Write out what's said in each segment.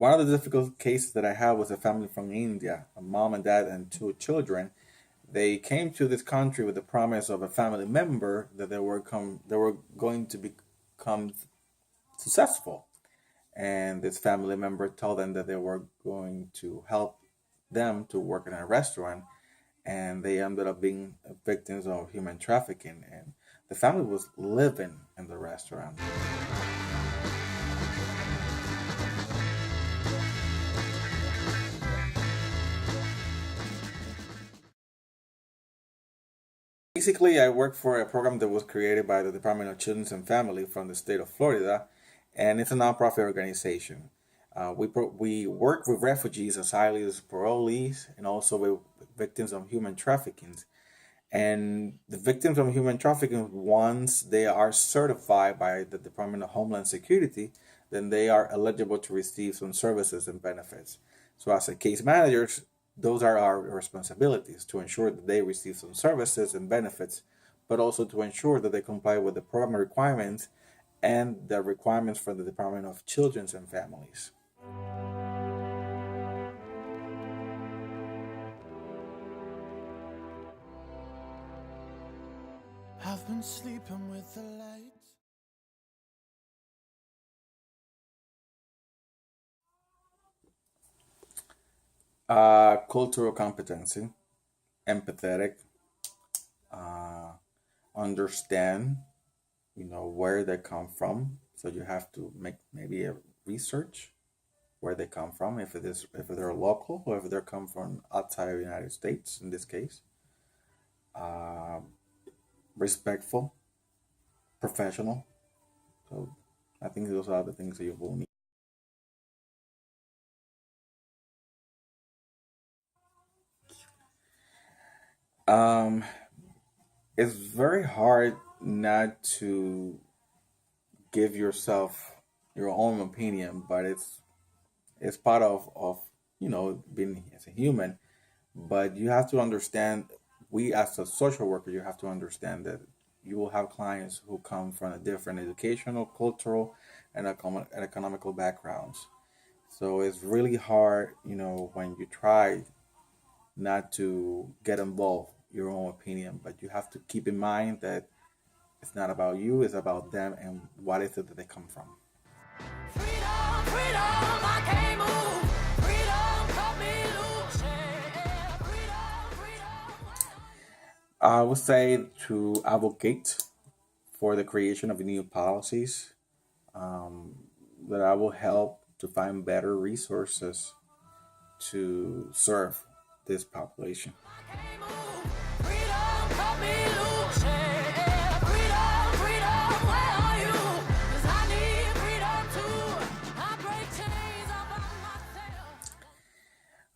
one of the difficult cases that I had was a family from India, a mom and dad and two children. They came to this country with the promise of a family member that they were going to become successful. And this family member told them that they were going to help them to work in a restaurant, and they ended up being victims of human trafficking. And the family was living in the restaurant. Basically, I work for a program that was created by the Department of Children and Family from the state of Florida, and it's a nonprofit organization. We work with refugees, asylees, parolees, and also with victims of human trafficking. And the victims of human trafficking, once they are certified by the Department of Homeland Security, then they are eligible to receive some services and benefits. So, as a case manager, those are our responsibilities to ensure that they receive some services and benefits, but also to ensure that they comply with the program requirements and the requirements for the Department of Children and Families. I've been sleeping with the lights. Cultural competency, empathetic, uh, understand, where they come from. So you have to make maybe a research where they come from, if they're local or if they come from outside of the United States in this case. Uh, Respectful, professional. So I think those are the things that you will need. Um, it's very hard not to give yourself your own opinion, but it's part of being as a human. But you have to understand, we as a social worker, you have to understand that you will have clients who come from a different educational, cultural, and economical backgrounds. So it's really hard, when you try not to get involved your own opinion, but you have to keep in mind that it's not about you, it's about them and what is it that they come from. Freedom, freedom, I can't move. Freedom, cut me loose. Yeah. Freedom, freedom. I would say to advocate for the creation of new policies um, that I will help to find better resources to serve this population.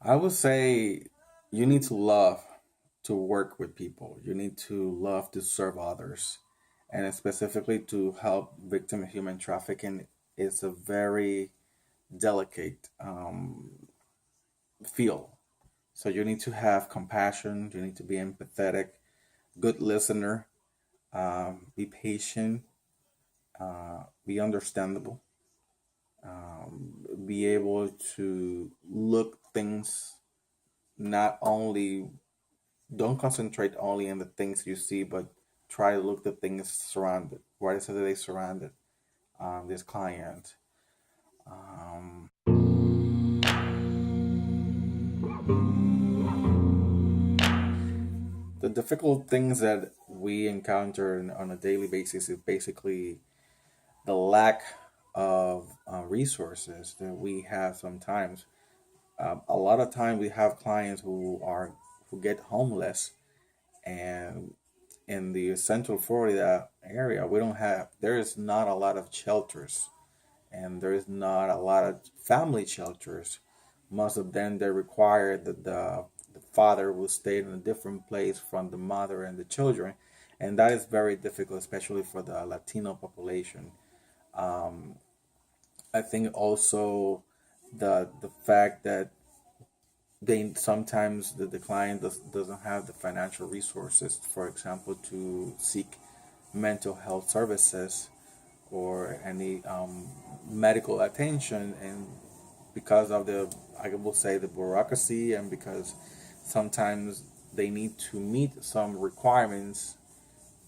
I would say you need to love to work with people. You need to love to serve others. And specifically to help victim of human trafficking is a very delicate field. So you need to have compassion, you need to be empathetic, good listener, be patient, be understandable, be able to look things not only don't concentrate only on the things you see, but try to look the things surrounded. What is it that they surrounded this client? Um, the difficult things that we encounter on a daily basis is basically the lack of resources that we have sometimes. A lot of time we have clients who get homeless, and in the Central Florida area, we don't have there is not a lot of shelters, and there is not a lot of family shelters. Most of them they require that the father will stay in a different place from the mother and the children, and that is very difficult, especially for the Latino population. Um, I think also the fact that they sometimes the client doesn't have the financial resources, for example, to seek mental health services or any medical attention, and because of the, I will say, the bureaucracy, and because sometimes they need to meet some requirements.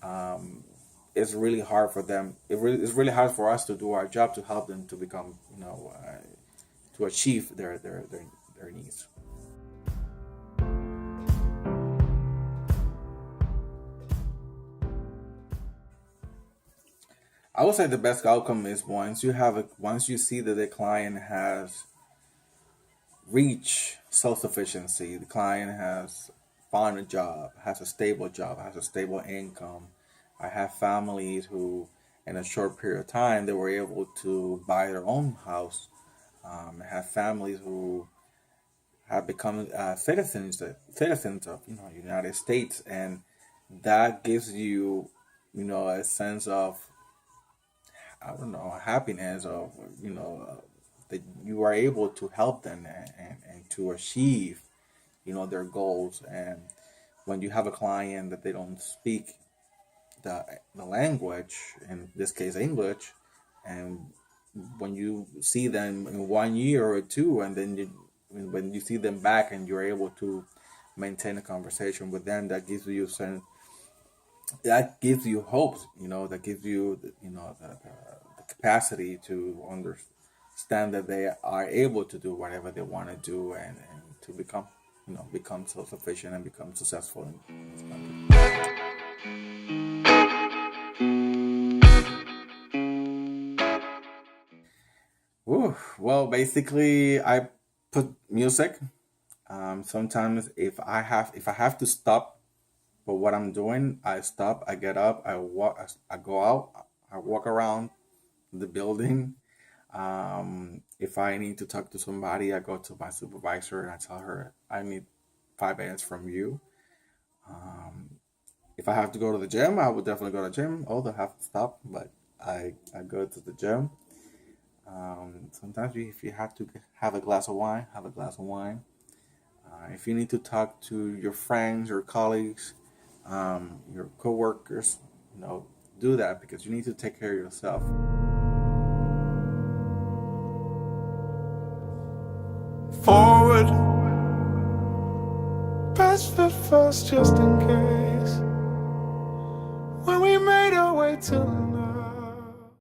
um, it's really hard for them. It's really hard for us to do our job to help them to become, to achieve their needs. I would say the best outcome is once you see that the client has reached self sufficiency, the client has found a job, has a stable income. I have families who, in a short period of time, they were able to buy their own house. I have families who have become citizens of, United States, and that gives you, a sense of, I don't know, happiness of, that you are able to help them, and to achieve, their goals. And when you have a client that they don't speak the language, in this case English, and when you see them in 1 year or two, and then when you see them back and you're able to maintain a conversation with them, that gives you hope, that gives you the capacity to understand that they are able to do whatever they want to do, and to become self-sufficient and become successful in this country. Ooh, well, basically, I put music. Sometimes if I have to stop for what I'm doing, I stop. I get up. I walk. I go out. I walk around the building. If I need to talk to somebody, I go to my supervisor and I tell her I need 5 minutes from you. If I have to go to the gym, I would definitely go to the gym. Although I have to stop, but I go to the gym. Sometimes if you have to have a glass of wine, have a glass of wine. If you need to talk to your friends, your colleagues, your coworkers, do that, because you need to take care of yourself. Forward, best foot first, just in case. When we made our way to